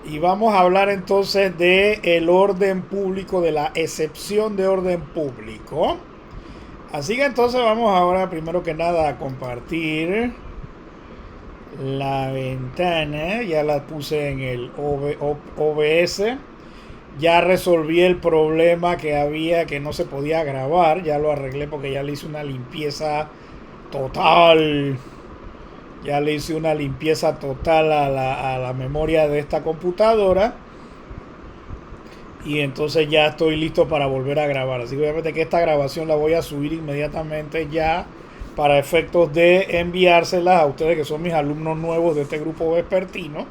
Y vamos a hablar entonces de el orden público, de la excepción de orden público. Así que entonces vamos ahora primero que nada a compartir la ventana. Ya la puse en el OBS. Ya resolví el problema que había, que no se podía grabar. Ya lo arreglé porque ya le hice una limpieza total. Ya le hice una limpieza total a la memoria de esta computadora. Y entonces ya estoy listo para volver a grabar. Así que obviamente que esta grabación la voy a subir inmediatamente ya para efectos de enviárselas a ustedes que son mis alumnos nuevos de este grupo vespertino.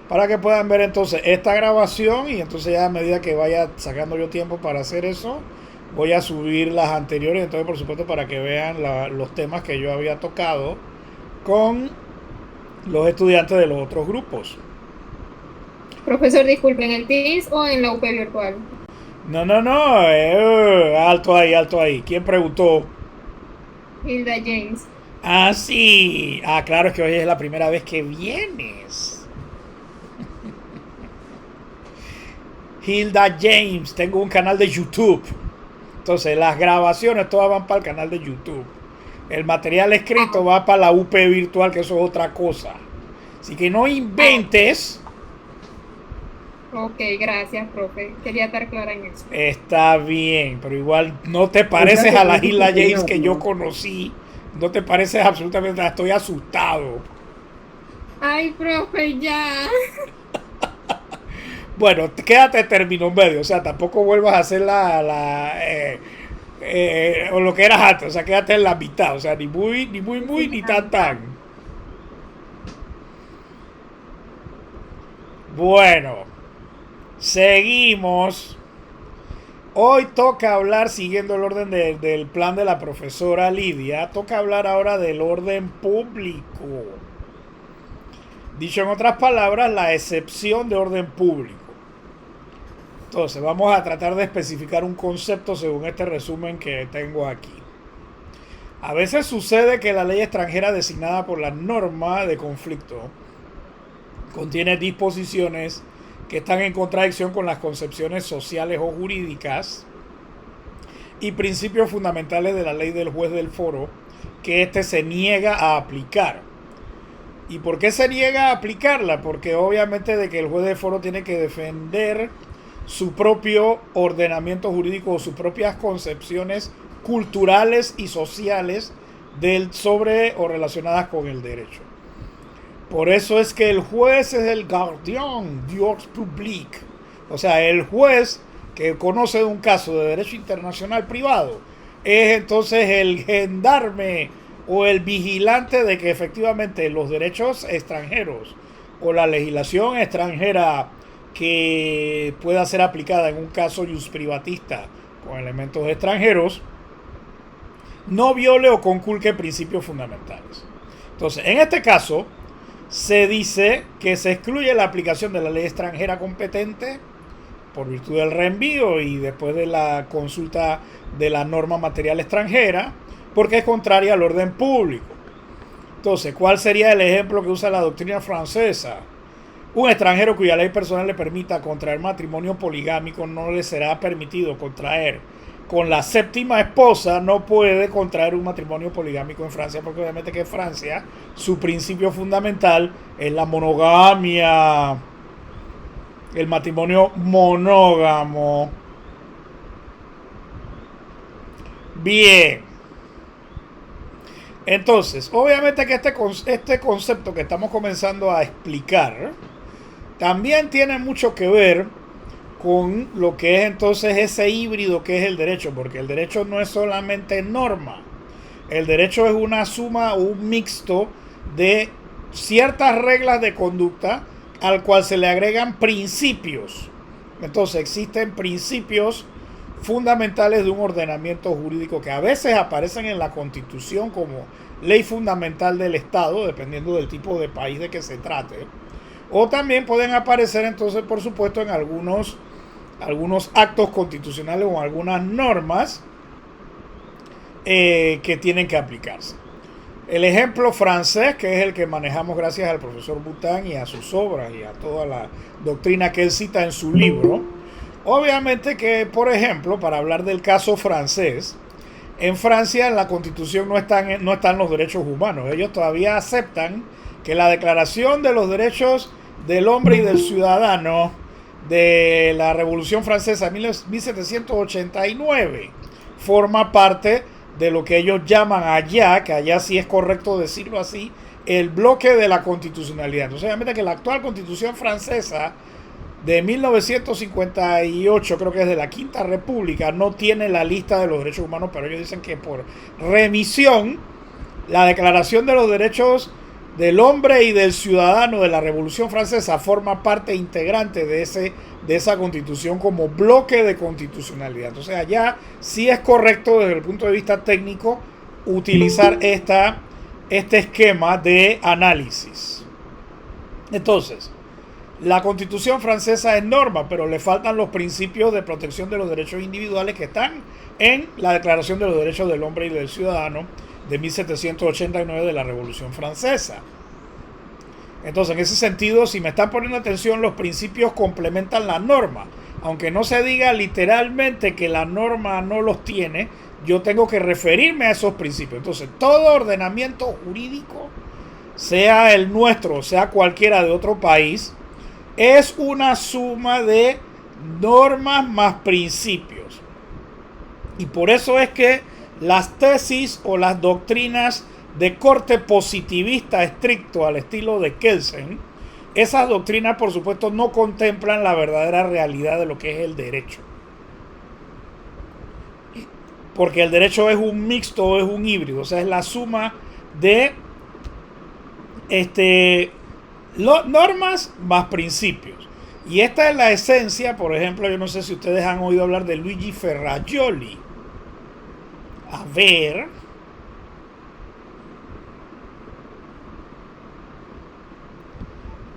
Para que puedan ver entonces esta grabación y entonces ya a medida que vaya sacando yo tiempo para hacer eso, voy a subir las anteriores. Entonces por supuesto para que vean los temas que yo había tocado con los estudiantes de los otros grupos. Profesor, disculpe, ¿en el Teams o en la UP virtual? No, no, no, alto ahí, alto ahí. ¿Quién preguntó? Hilda James. Ah, sí. Ah, claro, es que hoy es la primera vez que vienes. Hilda James, tengo un canal de YouTube. Entonces, las grabaciones todas van para el canal de YouTube. El material escrito va para la UP virtual, que eso es otra cosa. Así que no inventes. Ok, gracias, profe. Quería estar clara en eso. Está bien, pero igual no te pareces a la Hilda James que yo conocí. No te pareces absolutamente. Estoy asustado. Ay, profe, ya. Bueno, quédate término medio. O sea, tampoco vuelvas a hacer o lo que eras antes. O sea, quédate en la mitad. O sea, ni muy, ni muy, muy, ni tan, tan. Bueno, seguimos. Hoy toca hablar, siguiendo el orden del plan de la profesora Lidia, toca hablar ahora del orden público. Dicho en otras palabras, la excepción de orden público. Entonces, vamos a tratar de especificar un concepto según este resumen que tengo aquí. A veces sucede que la ley extranjera designada por la norma de conflicto contiene disposiciones que están en contradicción con las concepciones sociales o jurídicas y principios fundamentales de la ley del juez del foro que éste se niega a aplicar. ¿Y por qué se niega a aplicarla? Porque obviamente de que el juez del foro tiene que defender su propio ordenamiento jurídico o sus propias concepciones culturales y sociales sobre o relacionadas con el derecho. Por eso es que el juez es el guardián d'ordre public. O sea, el juez que conoce de un caso de derecho internacional privado es entonces el gendarme o el vigilante de que efectivamente los derechos extranjeros o la legislación extranjera que pueda ser aplicada en un caso iusprivatista con elementos extranjeros no viole o conculque principios fundamentales. Entonces, en este caso, se dice que se excluye la aplicación de la ley extranjera competente por virtud del reenvío y después de la consulta de la norma material extranjera porque es contraria al orden público. Entonces, ¿cuál sería el ejemplo que usa la doctrina francesa? Un extranjero cuya ley personal le permita contraer matrimonio poligámico no le será permitido contraer con la séptima esposa, no puede contraer un matrimonio poligámico en Francia, porque obviamente que en Francia su principio fundamental es la monogamia, el matrimonio monógamo. Bien. Entonces, obviamente que este concepto que estamos comenzando a explicar también tiene mucho que ver con lo que es entonces ese híbrido que es el derecho, porque el derecho no es solamente norma, el derecho es una suma o un mixto de ciertas reglas de conducta al cual se le agregan principios. Entonces existen principios fundamentales de un ordenamiento jurídico que a veces aparecen en la Constitución como ley fundamental del Estado, dependiendo del tipo de país de que se trate, o también pueden aparecer entonces por supuesto en algunos actos constitucionales o algunas normas que tienen que aplicarse. El ejemplo francés, que es el que manejamos gracias al profesor Bután y a sus obras y a toda la doctrina que él cita en su libro. Obviamente que, por ejemplo, para hablar del caso francés, en Francia en la Constitución no están los derechos humanos. Ellos todavía aceptan que la Declaración de los Derechos del Hombre y del Ciudadano de la Revolución Francesa de 1789 forma parte de lo que ellos llaman allá, que allá sí es correcto decirlo así, el bloque de la constitucionalidad. Entonces, obviamente que la actual Constitución francesa de 1958, creo que es de la Quinta República, no tiene la lista de los derechos humanos, pero ellos dicen que por remisión, la Declaración de los Derechos del Hombre y del Ciudadano de la Revolución Francesa forma parte integrante de esa constitución como bloque de constitucionalidad. Entonces allá sí es correcto desde el punto de vista técnico utilizar este esquema de análisis. Entonces, la Constitución francesa es norma, pero le faltan los principios de protección de los derechos individuales que están en la Declaración de los Derechos del Hombre y del Ciudadano de 1789 de la Revolución Francesa. Entonces, en ese sentido, si me están poniendo atención, los principios complementan la norma. Aunque no se diga literalmente que la norma no los tiene, yo tengo que referirme a esos principios. Entonces, todo ordenamiento jurídico, sea el nuestro, sea cualquiera de otro país, es una suma de normas más principios. Y por eso es que las tesis o las doctrinas de corte positivista estricto al estilo de Kelsen, esas doctrinas por supuesto no contemplan la verdadera realidad de lo que es el derecho. Porque el derecho es un mixto, es un híbrido, o sea, es la suma de normas más principios. Y esta es la esencia, por ejemplo, yo no sé si ustedes han oído hablar de Luigi Ferrajoli. A ver.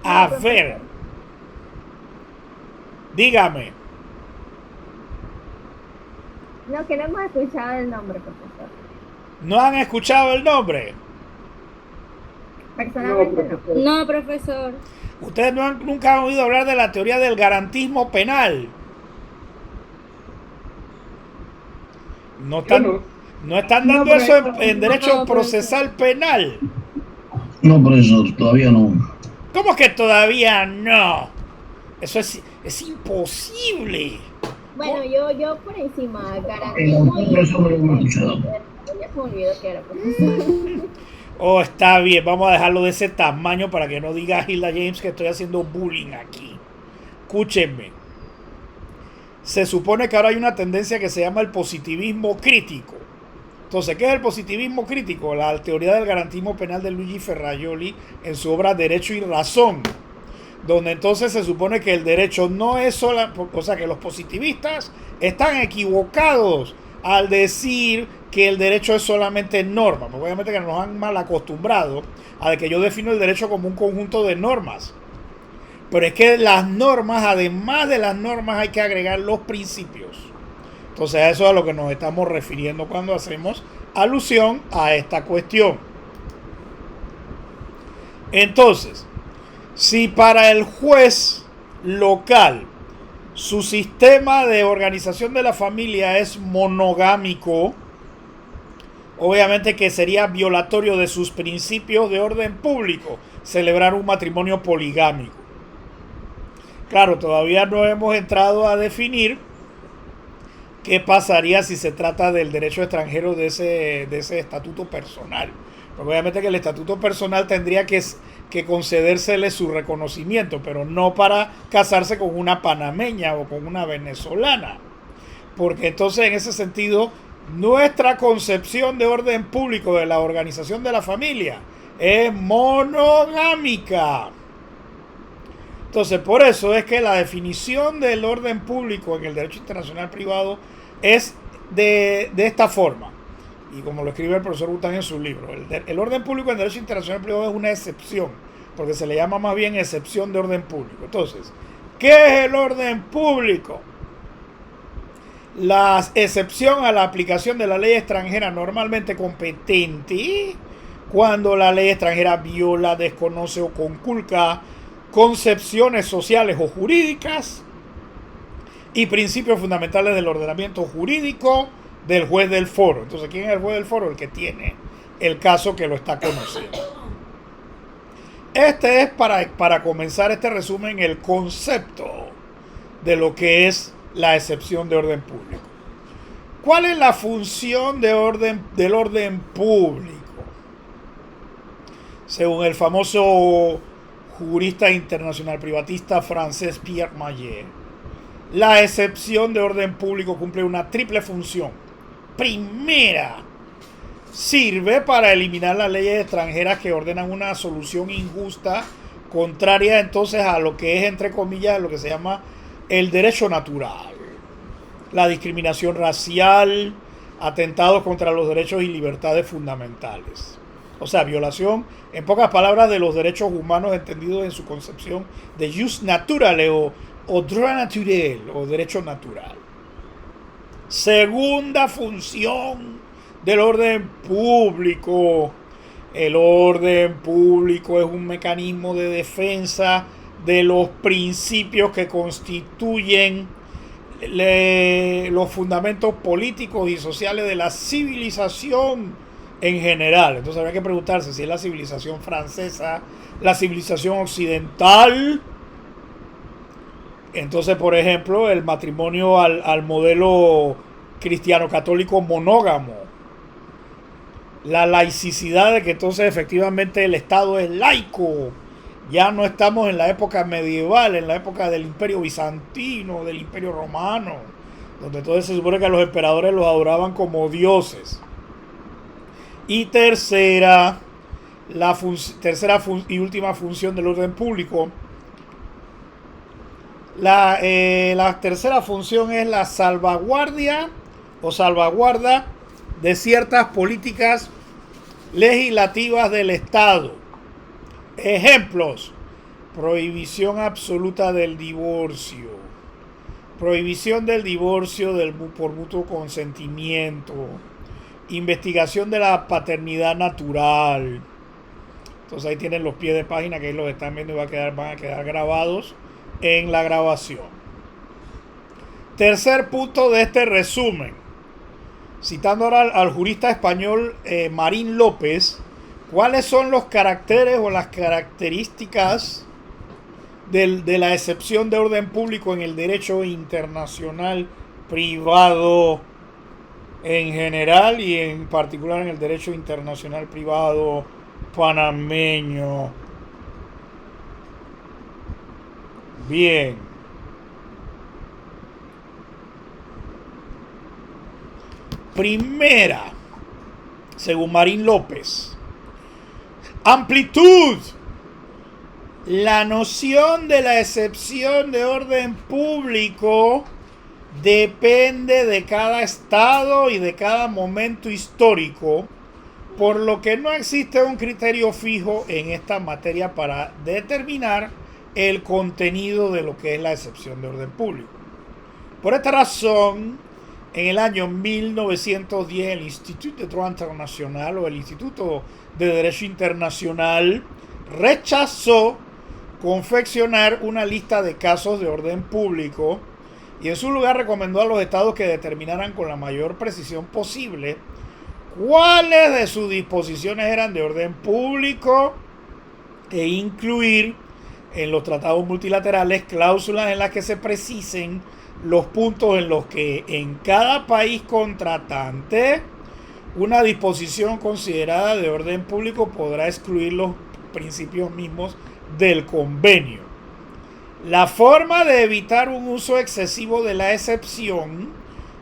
A ver. Dígame. No, que no hemos escuchado el nombre, profesor. ¿No han escuchado el nombre? Personalmente no. No, profesor. Ustedes nunca han oído hablar de la teoría del garantismo penal. No están dando No, eso profesor. en derecho No, procesal penal. No, profesor, todavía no. ¿Cómo que todavía no? Eso es imposible. Bueno, yo por encima, garantismo y... Eso no lo hemos escuchado. Ya se me olvidó que era, profesor. Oh, está bien, vamos a dejarlo de ese tamaño para que no diga Hilda James que estoy haciendo bullying aquí. Escúchenme. Se supone que ahora hay una tendencia que se llama el positivismo crítico. Entonces, ¿qué es el positivismo crítico? La teoría del garantismo penal de Luigi Ferrajoli en su obra Derecho y Razón, donde entonces se supone que el derecho no es sola, o sea, que los positivistas están equivocados al decir que el derecho es solamente norma. Porque obviamente que nos han mal acostumbrado a que yo defino el derecho como un conjunto de normas. Pero es que las normas, además de las normas, hay que agregar los principios. Entonces a eso es a lo que nos estamos refiriendo cuando hacemos alusión a esta cuestión. Entonces, si para el juez local su sistema de organización de la familia es monogámico, obviamente que sería violatorio de sus principios de orden público celebrar un matrimonio poligámico. Claro, todavía no hemos entrado a definir qué pasaría si se trata del derecho extranjero de ese estatuto personal. Porque obviamente que el estatuto personal tendría que concedérsele su reconocimiento, pero no para casarse con una panameña o con una venezolana. Porque entonces en ese sentido nuestra concepción de orden público de la organización de la familia es monogámica. Entonces, por eso es que la definición del orden público en el derecho internacional privado es de esta forma. Y como lo escribe el profesor Bután en su libro, el orden público en derecho internacional privado es una excepción, porque se le llama más bien excepción de orden público. Entonces, ¿qué es el orden público? La excepción a la aplicación de la ley extranjera normalmente competente cuando la ley extranjera viola, desconoce o conculca concepciones sociales o jurídicas y principios fundamentales del ordenamiento jurídico del juez del foro. Entonces, ¿quién es el juez del foro? El que tiene el caso, que lo está conociendo. Este es, para comenzar este resumen, el concepto de lo que es la excepción de orden público. ¿Cuál es la función del orden público? Según el famoso jurista internacional privatista francés Pierre Maillet, la excepción de orden público cumple una triple función. Primera, sirve para eliminar las leyes extranjeras que ordenan una solución injusta, contraria entonces a lo que es, entre comillas, lo que se llama el derecho natural, la discriminación racial, atentados contra los derechos y libertades fundamentales. O sea, violación, en pocas palabras, de los derechos humanos entendidos en su concepción de jus naturale o droit naturel o derecho natural. Segunda función del orden público. El orden público es un mecanismo de defensa de los principios que constituyen los fundamentos políticos y sociales de la civilización en general. Entonces habría que preguntarse si es la civilización francesa, la civilización occidental. Entonces, por ejemplo, el matrimonio al modelo cristiano-católico monógamo. La laicidad, de que entonces efectivamente el Estado es laico. Ya no estamos en la época medieval, en la época del Imperio Bizantino, del Imperio Romano, donde entonces se supone que a los emperadores los adoraban como dioses. Y tercera y última función del orden público. La tercera función es la salvaguardia o salvaguarda de ciertas políticas legislativas del Estado. Ejemplos: prohibición absoluta del divorcio, prohibición del divorcio por mutuo consentimiento, investigación de la paternidad natural. Entonces ahí tienen los pies de página que ahí los están viendo y van a quedar grabados en la grabación. Tercer punto de este resumen, citando ahora al jurista español Marín López, ¿cuáles son los caracteres o las características de la excepción de orden público en el derecho internacional privado en general y en particular en el derecho internacional privado panameño? Bien. Primera, según Marín López, amplitud. La noción de la excepción de orden público depende de cada estado y de cada momento histórico, por lo que no existe un criterio fijo en esta materia para determinar el contenido de lo que es la excepción de orden público. Por esta razón, en el año 1910, el Institut de Droit International o el Instituto de Derecho Internacional rechazó confeccionar una lista de casos de orden público y en su lugar recomendó a los estados que determinaran con la mayor precisión posible cuáles de sus disposiciones eran de orden público e incluir en los tratados multilaterales cláusulas en las que se precisen los puntos en los que en cada país contratante una disposición considerada de orden público podrá excluir los principios mismos del convenio. La forma de evitar un uso excesivo de la excepción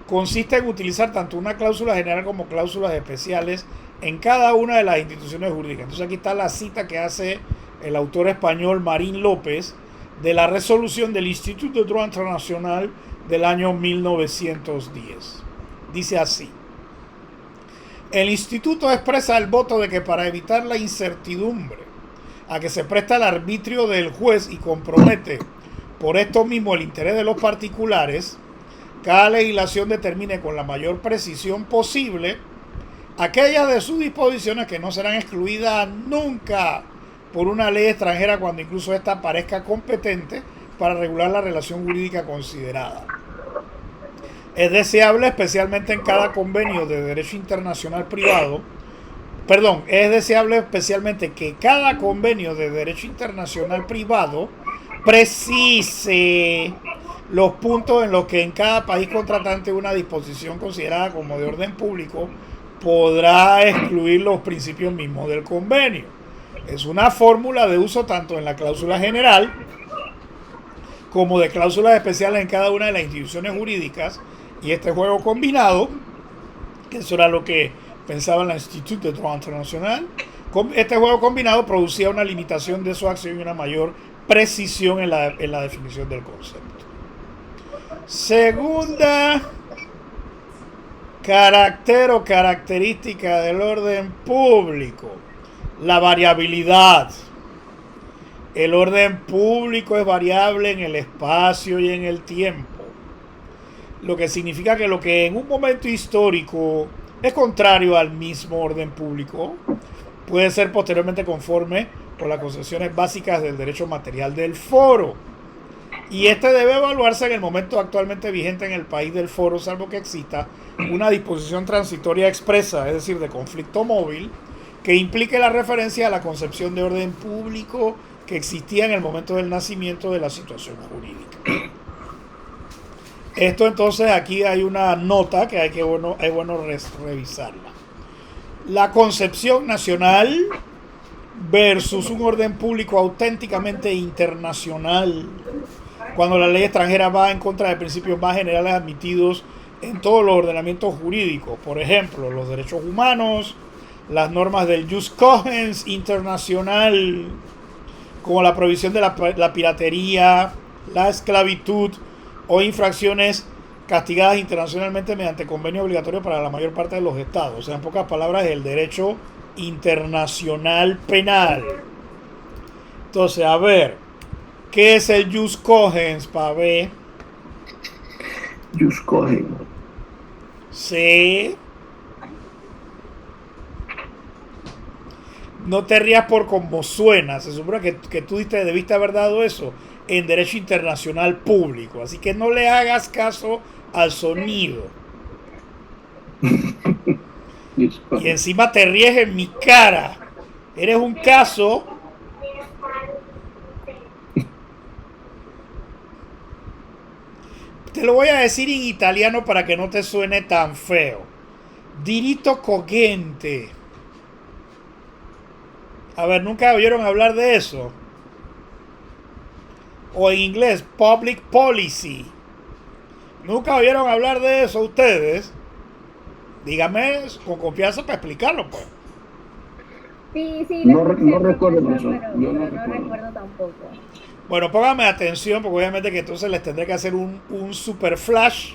consiste en utilizar tanto una cláusula general como cláusulas especiales en cada una de las instituciones jurídicas. Entonces aquí está la cita que hace el autor español Marín López de la resolución del Institut de Droit International del año 1910. Dice así: el instituto expresa el voto de que para evitar la incertidumbre a que se presta el arbitrio del juez y compromete por esto mismo el interés de los particulares, cada legislación determine con la mayor precisión posible aquellas de sus disposiciones que no serán excluidas nunca por una ley extranjera cuando incluso ésta parezca competente para regular la relación jurídica considerada. Es deseable, especialmente en cada convenio de derecho internacional privado, es deseable especialmente que cada convenio de derecho internacional privado precise los puntos en los que en cada país contratante una disposición considerada como de orden público podrá excluir los principios mismos del convenio. Es una fórmula de uso tanto en la cláusula general como de cláusulas especiales en cada una de las instituciones jurídicas, y este juego combinado, que eso era lo que pensaba la Institut de Droit International, este juego combinado producía una limitación de su acción y una mayor precisión en la definición del concepto. Segunda característica del orden público: la variabilidad. El orden público es variable en el espacio y en el tiempo, lo que significa que lo que en un momento histórico es contrario al mismo orden público puede ser posteriormente conforme con las concepciones básicas del derecho material del foro, y este debe evaluarse en el momento actualmente vigente en el país del foro, salvo que exista una disposición transitoria expresa, es decir, de conflicto móvil, que implique la referencia a la concepción de orden público que existía en el momento del nacimiento de la situación jurídica. Esto entonces, aquí hay una nota que es bueno revisarla. La concepción nacional versus un orden público auténticamente internacional, cuando la ley extranjera va en contra de principios más generales admitidos en todos los ordenamientos jurídicos, por ejemplo, los derechos humanos, las normas del jus cogens internacional, como la prohibición de la piratería, la esclavitud o infracciones castigadas internacionalmente mediante convenio obligatorio para la mayor parte de los estados. O sea, en pocas palabras, el derecho internacional penal. Entonces, a ver, ¿qué es el jus cogens, Pavé? Jus cogens. Sí. No te rías por cómo suena. Se supone que tú debiste haber dado eso en derecho internacional público. Así que no le hagas caso al sonido. Y encima te ríes en mi cara. Eres un caso. Te lo voy a decir en italiano para que no te suene tan feo. Diritto cogente. A ver, ¿nunca oyeron hablar de eso? O en inglés, public policy. ¿Nunca oyeron hablar de eso ustedes? Dígame con confianza para explicarlo, pues. Sí, No recuerdo, profesor, profesor. pero no recuerdo tampoco. Bueno, póngame atención, porque obviamente que entonces les tendré que hacer un super flash,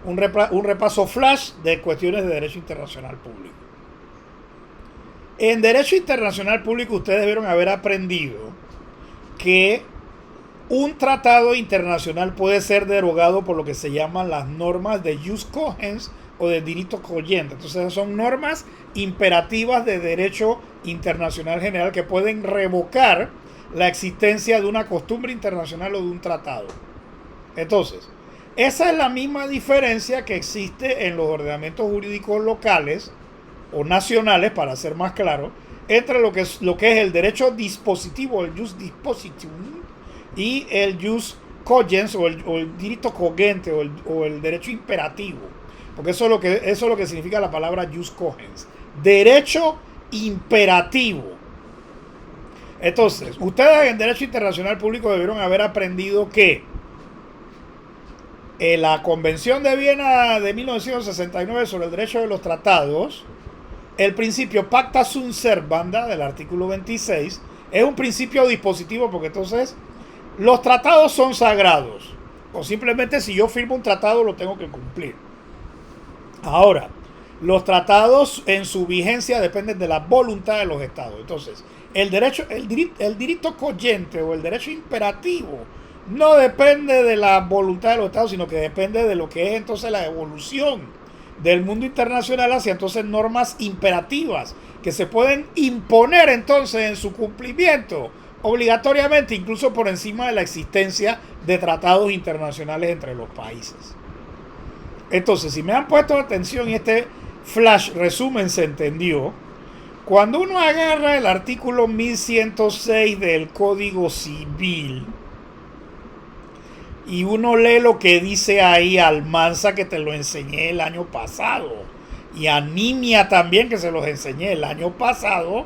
un repaso flash de cuestiones de derecho internacional público. En derecho internacional público ustedes debieron haber aprendido que un tratado internacional puede ser derogado por lo que se llaman las normas de jus cogens o de diritto cogente. Entonces son normas imperativas de derecho internacional general que pueden revocar la existencia de una costumbre internacional o de un tratado. Entonces, esa es la misma diferencia que existe en los ordenamientos jurídicos locales o nacionales, para ser más claro, entre lo que es el derecho dispositivo, el jus dispositum, y el jus cogens o el diritto cogente o el derecho imperativo, porque eso es lo que significa la palabra jus cogens, derecho imperativo. Entonces, ustedes en derecho internacional público debieron haber aprendido que en la Convención de Viena de 1969 sobre el derecho de los tratados, el principio pacta sunt servanda del artículo 26 es un principio dispositivo, porque entonces los tratados son sagrados, o simplemente si yo firmo un tratado lo tengo que cumplir. Ahora, los tratados en su vigencia dependen de la voluntad de los estados. Entonces, el diritto cogente o el derecho imperativo no depende de la voluntad de los estados, sino que depende de lo que es entonces la evolución del mundo internacional hacia entonces normas imperativas que se pueden imponer entonces en su cumplimiento obligatoriamente, incluso por encima de la existencia de tratados internacionales entre los países. Entonces, si me han puesto atención y este flash resumen se entendió, cuando uno agarra el artículo 1106 del Código Civil y uno lee lo que dice ahí Almanza, que te lo enseñé el año pasado, y a Nimia también, que se los enseñé el año pasado,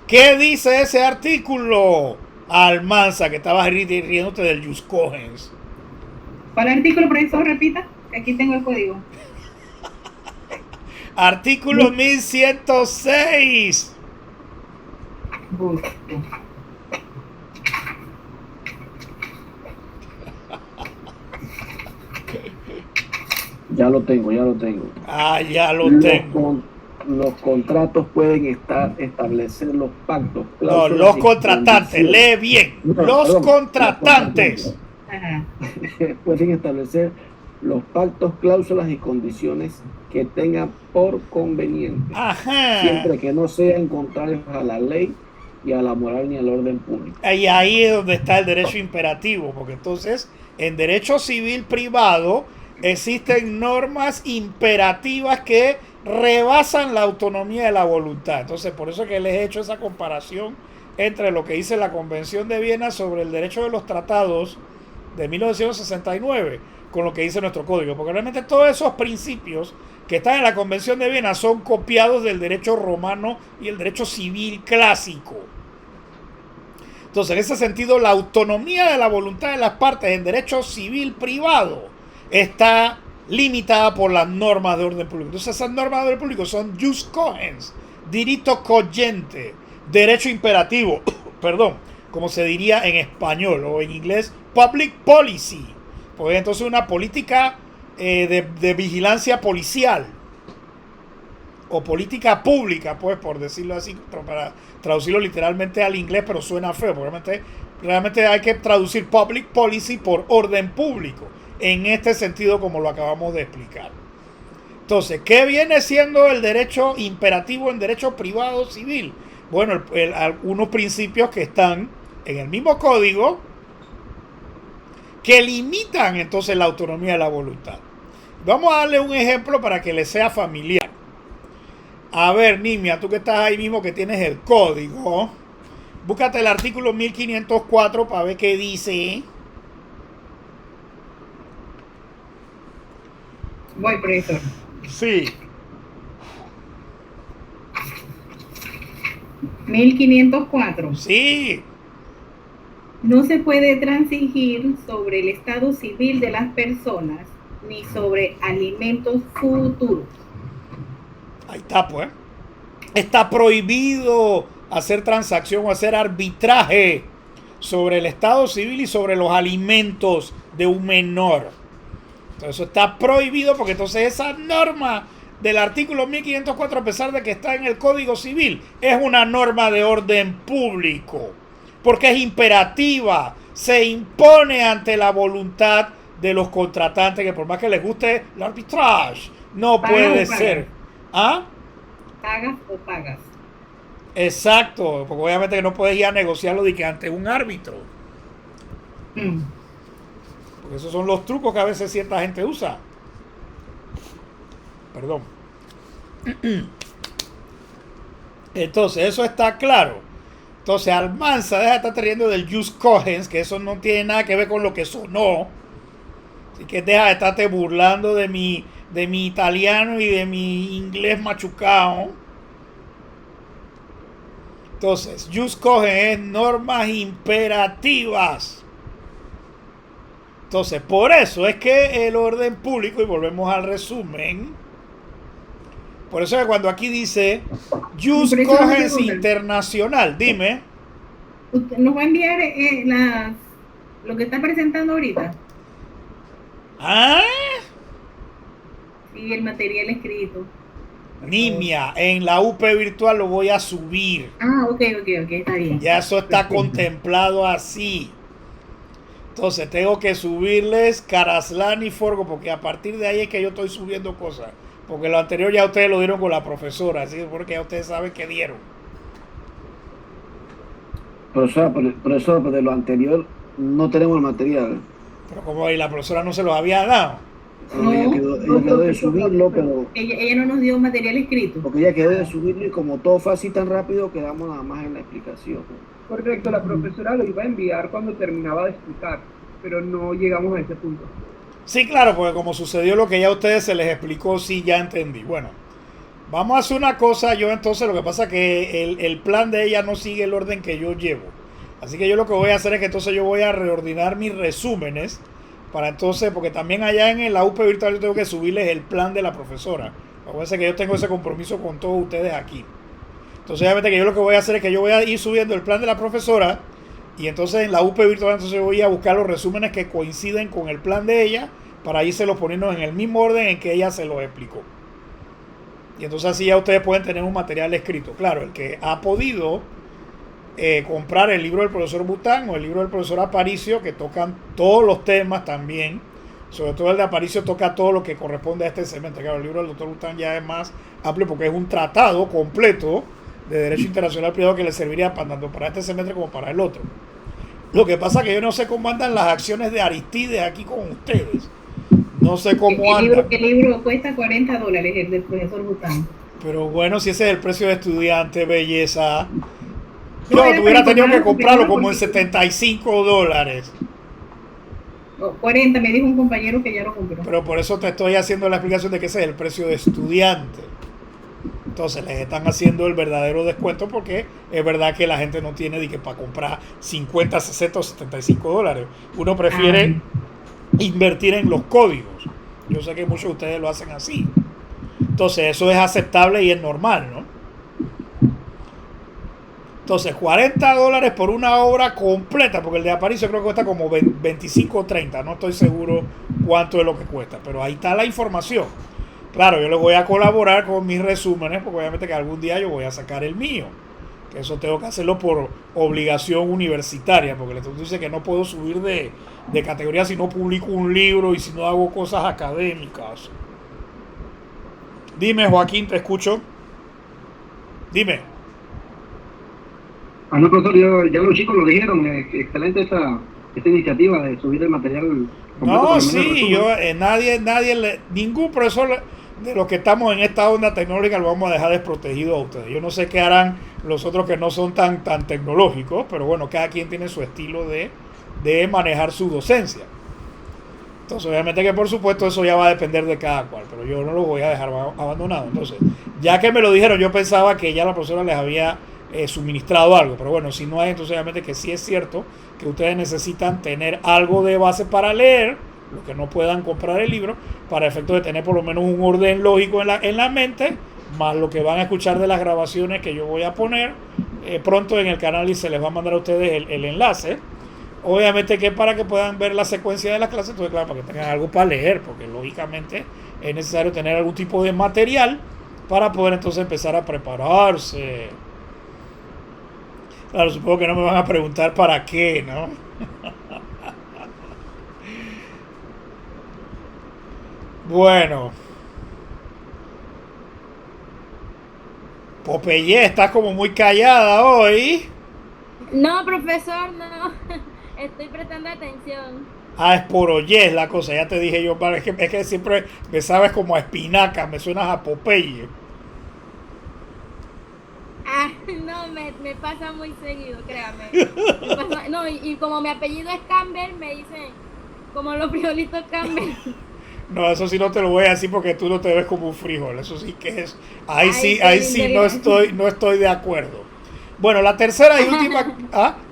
¿qué dice ese artículo, Almanza, que estabas riéndote del Jus Cogens? ¿Cuál artículo, profesor? Repita, que aquí tengo el código. Artículo 1106. Busco. Ya lo tengo, ya lo tengo. Ah, ya lo Los tengo. Los contratos pueden establecer los pactos. No, cláusulas los y contratantes, condiciones. lee bien. No, Los perdón, contratantes. Ajá. pueden establecer los pactos, cláusulas y condiciones que tengan por conveniente, Ajá. siempre que no sean contrarios a la ley y a la moral ni al orden público. Y ahí es donde está el derecho imperativo, porque entonces en derecho civil privado existen normas imperativas que rebasan la autonomía de la voluntad. Entonces, por eso que les he hecho esa comparación entre lo que dice la Convención de Viena sobre el derecho de los tratados de 1969 con lo que dice nuestro código, porque realmente todos esos principios que están en la Convención de Viena son copiados del derecho romano y el derecho civil clásico. Entonces, en ese sentido, la autonomía de la voluntad de las partes en derecho civil privado está limitada por las normas de orden público. Entonces, esas normas de orden público son jus cogens, diritto cogente, derecho imperativo, perdón, como se diría en español, o en inglés, public policy, porque entonces una política de vigilancia policial o política pública, pues, por decirlo así, para traducirlo literalmente al inglés, pero suena feo, porque realmente hay que traducir public policy por orden público, en este sentido como lo acabamos de explicar. Entonces, ¿qué viene siendo el derecho imperativo en derecho privado civil? Bueno, algunos principios que están en el mismo código que limitan entonces la autonomía de la voluntad. Vamos a darle un ejemplo para que les sea familiar. A ver, Nimia, tú que estás ahí mismo que tienes el código, búscate el artículo 1504 para ver qué dice. Voy, profesor. Sí. 1504. Sí. No se puede transigir sobre el estado civil de las personas ni sobre alimentos futuros. Ahí está, pues. Está prohibido hacer transacción o hacer arbitraje sobre el estado civil y sobre los alimentos de un menor. Entonces eso está prohibido porque entonces esa norma del artículo 1504, a pesar de que está en el Código Civil, es una norma de orden público. Porque es imperativa, se impone ante la voluntad de los contratantes, que por más que les guste el arbitraje, no puede ser. ¿Ah? ¿Pagas o pagas? Exacto, porque obviamente que no puedes ir a negociarlo de que ante un árbitro. Porque esos son los trucos que a veces cierta gente usa. Perdón. Entonces, eso está claro. Entonces, Almanza, deja de estar riendo del jus cogens, que eso no tiene nada que ver con lo que sonó. Así que deja de estarte burlando de mi italiano y de mi inglés machucado. Entonces, jus cogens es normas imperativas. Entonces, por eso es que el orden público, y volvemos al resumen, por eso es que cuando aquí dice jus cogens internacional, dime. ¿Usted nos va a enviar lo que está presentando ahorita? ¿Ah? Y el material escrito. Nimia, en la UP virtual lo voy a subir. Ah, ok, está bien. Ya eso está contemplado así. Entonces tengo que subirles Caraslan y Forgo, porque a partir de ahí es que yo estoy subiendo cosas. Porque lo anterior ya ustedes lo dieron con la profesora, así que porque ya ustedes saben que dieron. Profesor, pero de lo anterior no tenemos el material. Pero como ahí la profesora no se los había dado. No, Ella quedó de subirlo, pero ella no nos dio material escrito. porque ella quedó de subirlo y como todo fue así tan rápido, quedamos nada más en la explicación. Correcto, la profesora lo iba a enviar cuando terminaba de explicar, pero no llegamos a ese punto. Sí, claro, porque como sucedió lo que ya a ustedes se les explicó, sí, ya entendí. Bueno, vamos a hacer una cosa. Yo entonces, lo que pasa es que el plan de ella no sigue el orden que yo llevo. Así que yo lo que voy a hacer es que entonces yo voy a reordenar mis resúmenes para entonces, porque también allá en la UP virtual yo tengo que subirles el plan de la profesora. Acuérdense que yo tengo ese compromiso con todos ustedes aquí. Entonces obviamente que yo lo que voy a hacer es que yo voy a ir subiendo el plan de la profesora y entonces en la UP virtual entonces voy a buscar los resúmenes que coinciden con el plan de ella para irse poniendo en el mismo orden en que ella se los explicó. Y entonces así ya ustedes pueden tener un material escrito. Claro, el que ha podido comprar el libro del profesor Bután o el libro del profesor Aparicio, que tocan todos los temas también, sobre todo el de Aparicio toca todo lo que corresponde a este semestre. Claro, el libro del doctor Bután ya es más amplio porque es un tratado completo de Derecho Internacional Privado que le serviría tanto para este semestre como para el otro. Lo que pasa es que yo no sé cómo andan las acciones de Aristides aquí con ustedes. No sé cómo andan. El libro cuesta $40, el del profesor Bután. Pero bueno, si ese es el precio de estudiante, belleza. Yo No, era hubiera para tenido que informar, comprarlo como en porque- $75. 40, me dijo un compañero que ya lo compró. Pero por eso te estoy haciendo la explicación de que ese es el precio de estudiante. Entonces les están haciendo el verdadero descuento porque es verdad que la gente no tiene que para comprar 50, 60 o $75. Uno prefiere invertir en los códigos. Yo sé que muchos de ustedes lo hacen así. Entonces eso es aceptable y es normal, ¿no? Entonces, $40 por una obra completa, porque el de Aparicio creo que cuesta como 25 o 30, no estoy seguro cuánto es lo que cuesta, pero ahí está la información. Claro, yo le voy a colaborar con mis resúmenes, porque obviamente que algún día yo voy a sacar el mío, que eso tengo que hacerlo por obligación universitaria, porque le dice que no puedo subir de categoría si no publico un libro y si no hago cosas académicas. Dime, Joaquín, te escucho. Dime. No, profesor, ya los chicos lo dijeron, excelente esta iniciativa de subir el material completo, por lo No, menos el sí, resumen. ningún profesor de los que estamos en esta onda tecnológica lo vamos a dejar desprotegido a ustedes. Yo no sé qué harán los otros que no son tan tecnológicos, pero bueno, cada quien tiene su estilo de manejar su docencia. Entonces, obviamente que por supuesto eso ya va a depender de cada cual, pero yo no lo voy a dejar abandonado. Entonces, ya que me lo dijeron, yo pensaba que ya la profesora les había suministrado algo, pero bueno, si no hay, entonces obviamente que sí es cierto que ustedes necesitan tener algo de base para leer, lo que no puedan comprar el libro, para efecto de tener por lo menos un orden lógico en la mente, más lo que van a escuchar de las grabaciones que yo voy a poner pronto en el canal y se les va a mandar a ustedes el enlace. Obviamente que para que puedan ver la secuencia de la clase, entonces claro, para que tengan algo para leer, porque lógicamente es necesario tener algún tipo de material para poder entonces empezar a prepararse. Claro, supongo que no me van a preguntar para qué, ¿no? Bueno. Popeye, estás como muy callada hoy. No, profesor, no. Estoy prestando atención. Ah, es por oyes la cosa, ya te dije yo, es que siempre me sabes como a espinaca, me suenas a Popeye. No, me pasa muy seguido, créame. Me pasa- no, y como mi apellido es Campbell, me dicen como los frijolitos Campbell. No, eso sí no te lo voy a decir porque tú no te ves como un frijol, eso sí que es, ahí Ay, sí qué no lindo. no estoy de acuerdo. Bueno, la tercera y última,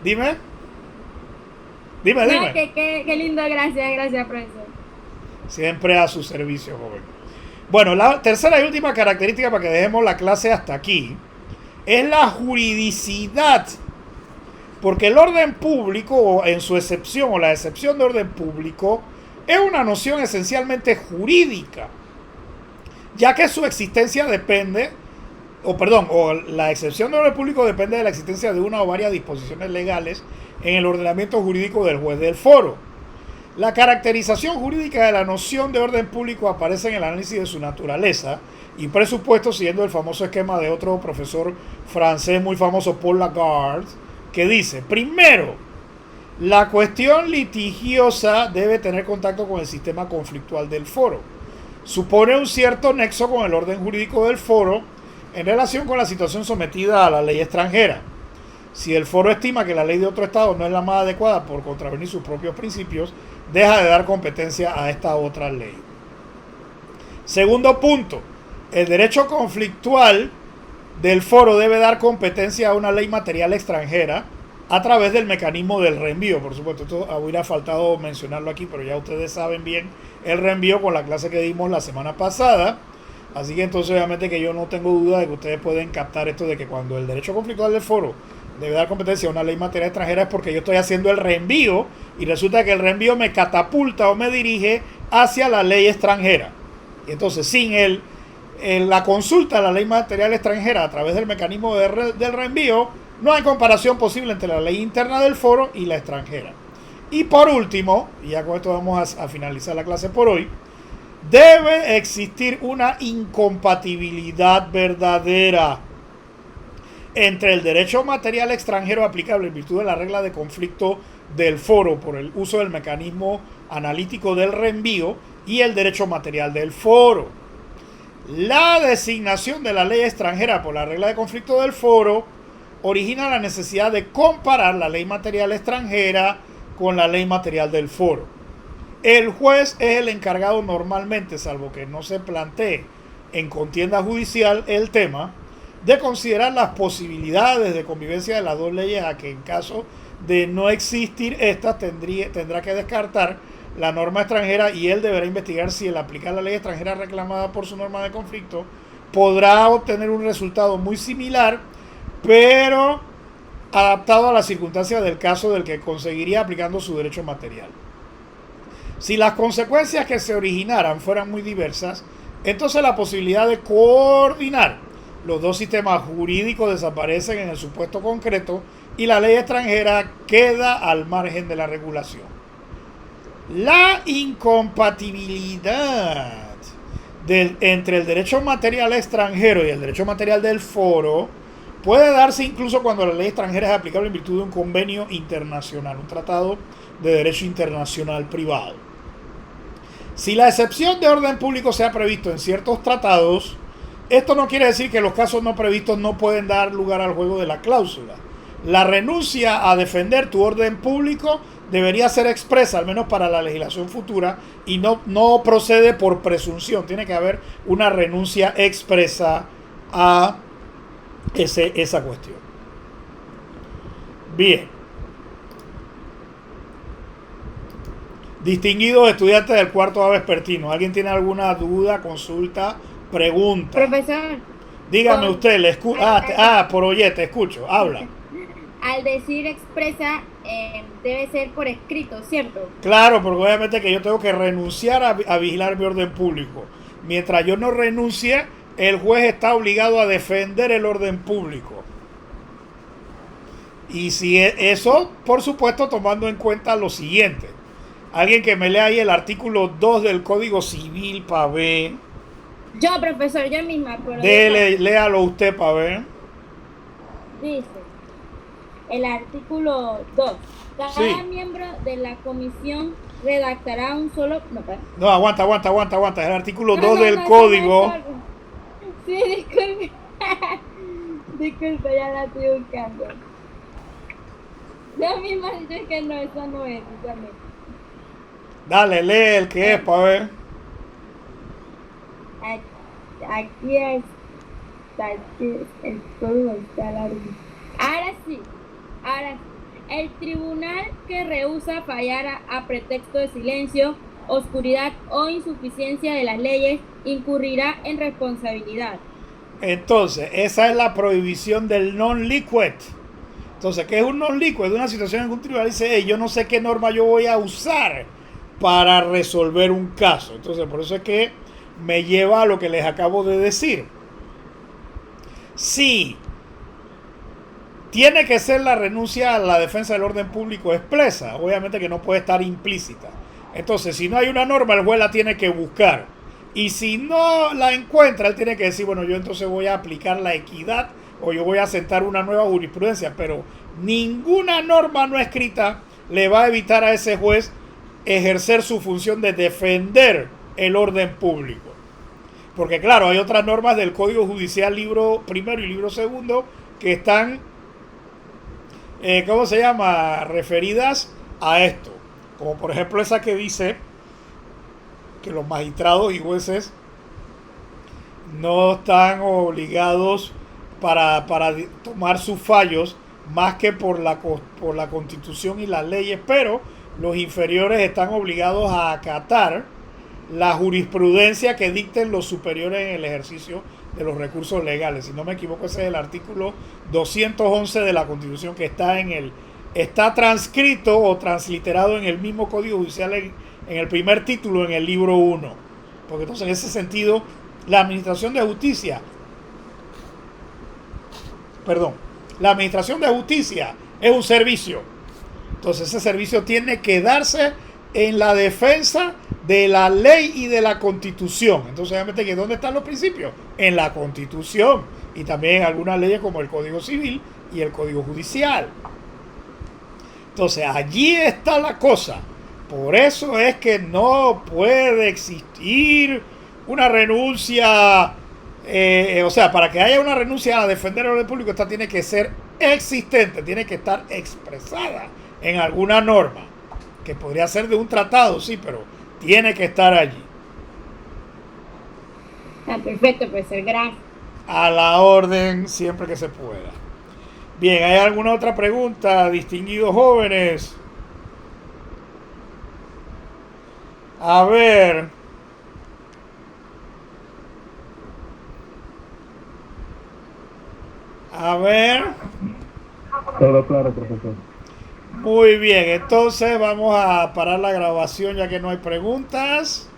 dime. Dime, No, dime. qué lindo, gracias, profesor. Siempre a su servicio, joven. Bueno, la tercera y última característica para que dejemos la clase hasta aquí es la juridicidad. Porque el orden público, o en su excepción, o la excepción de orden público, es una noción esencialmente jurídica, ya que su existencia depende, o la excepción de orden público depende de la existencia de una o varias disposiciones legales en el ordenamiento jurídico del juez del foro. La caracterización jurídica de la noción de orden público aparece en el análisis de su naturaleza y presupuesto, siguiendo el famoso esquema de otro profesor francés muy famoso, Paul Lagarde, que dice: primero, la cuestión litigiosa debe tener contacto con el sistema conflictual del foro. Supone un cierto nexo con el orden jurídico del foro en relación con la situación sometida a la ley extranjera. Si el foro estima que la ley de otro estado no es la más adecuada por contravenir sus propios principios, deja de dar competencia a esta otra ley. Segundo punto, el derecho conflictual del foro debe dar competencia a una ley material extranjera a través del mecanismo del reenvío. Por supuesto, esto hubiera faltado mencionarlo aquí, pero ya ustedes saben bien el reenvío con la clase que dimos la semana pasada. Así que entonces obviamente que yo no tengo duda de que ustedes pueden captar esto de que cuando el derecho conflictual del foro debe dar competencia a una ley material extranjera es porque yo estoy haciendo el reenvío y resulta que el reenvío me catapulta o me dirige hacia la ley extranjera. Y entonces sin la consulta a la ley material extranjera a través del mecanismo del reenvío, no hay comparación posible entre la ley interna del foro y la extranjera. Y por último, y ya con esto vamos a finalizar la clase por hoy, debe existir una incompatibilidad verdadera entre el derecho material extranjero aplicable en virtud de la regla de conflicto del foro por el uso del mecanismo analítico del reenvío y el derecho material del foro. La designación de la ley extranjera por la regla de conflicto del foro origina la necesidad de comparar la ley material extranjera con la ley material del foro. El juez es el encargado normalmente, salvo que no se plantee en contienda judicial el tema, de considerar las posibilidades de convivencia de las dos leyes, a que en caso de no existir estas tendrá que descartar la norma extranjera y él deberá investigar si el aplicar la ley extranjera reclamada por su norma de conflicto podrá obtener un resultado muy similar, pero adaptado a las circunstancias del caso del que conseguiría aplicando su derecho material. Si las consecuencias que se originaran fueran muy diversas, entonces la posibilidad de coordinar los dos sistemas jurídicos desaparecen en el supuesto concreto y la ley extranjera queda al margen de la regulación. La incompatibilidad entre el derecho material extranjero y el derecho material del foro puede darse incluso cuando la ley extranjera es aplicable en virtud de un convenio internacional, un tratado de derecho internacional privado. Si la excepción de orden público se ha previsto en ciertos tratados, esto no quiere decir que los casos no previstos no pueden dar lugar al juego de la cláusula. La renuncia a defender tu orden público debería ser expresa, al menos para la legislación futura, y no procede por presunción. Tiene que haber una renuncia expresa a esa cuestión. Bien. Distinguidos estudiantes del cuarto A vespertino, ¿alguien tiene alguna duda, consulta, pregunta? Profesor. Dígame usted, por oye, te escucho, habla. Al decir expresa, debe ser por escrito, ¿cierto? Claro, porque obviamente que yo tengo que renunciar a vigilar mi orden público. Mientras yo no renuncie, el juez está obligado a defender el orden público. Y si eso, por supuesto, tomando en cuenta lo siguiente. Alguien que me lea ahí el artículo 2 del Código Civil para ver. Yo, profesor, yo misma. Léalo usted para ver. Dice, el artículo 2. Cada Sí. miembro de la comisión redactará un solo... No, aguanta. Es el artículo 2 No, del Código. Sí, disculpe. Disculpe, ya la estoy buscando. Yo misma dije que no, eso no es. Dale, lee el que es para ver. Aquí está el código, está largo. Ahora sí. El tribunal que rehúsa fallar a pretexto de silencio, oscuridad o insuficiencia de las leyes incurrirá en responsabilidad. Entonces, esa es la prohibición del non-liquid. Entonces, ¿qué es un non-liquid? De una situación en que un tribunal dice, hey, yo no sé qué norma yo voy a usar para resolver un caso. Entonces, por eso es que me lleva a lo que les acabo de decir. Sí, tiene que ser la renuncia a la defensa del orden público expresa. Obviamente que no puede estar implícita. Entonces, si no hay una norma, el juez la tiene que buscar. Y si no la encuentra, él tiene que decir, bueno, yo entonces voy a aplicar la equidad o yo voy a sentar una nueva jurisprudencia. Pero ninguna norma no escrita le va a evitar a ese juez ejercer su función de defender el orden público. Porque claro, hay otras normas del Código Judicial, libro primero y libro segundo, que están, ¿cómo se llama?, referidas a esto. Como por ejemplo esa que dice que los magistrados y jueces no están obligados para tomar sus fallos más que por la Constitución y las leyes, pero los inferiores están obligados a acatar la jurisprudencia que dicten los superiores en el ejercicio de los recursos legales. Si no me equivoco, ese es el artículo 211 de la Constitución, que está transcrito o transliterado en el mismo Código Judicial en el primer título, en el libro 1. Porque entonces, en ese sentido, la administración de justicia es un servicio. Entonces ese servicio tiene que darse en la defensa de la ley y de la Constitución. Entonces obviamente, que ¿dónde están los principios? En la Constitución, y también en algunas leyes como el Código Civil y el Código Judicial. Entonces allí está la cosa. Por eso es que no puede existir una renuncia, o sea, para que haya una renuncia a defender el orden público, esta tiene que ser existente, tiene que estar expresada en alguna norma, que podría ser de un tratado, sí, pero tiene que estar allí. Perfecto, profesor, gracias. A la orden, siempre que se pueda. Bien, ¿hay alguna otra pregunta, distinguidos jóvenes? A ver. Todo claro, profesor. Muy bien, entonces vamos a parar la grabación ya que no hay preguntas.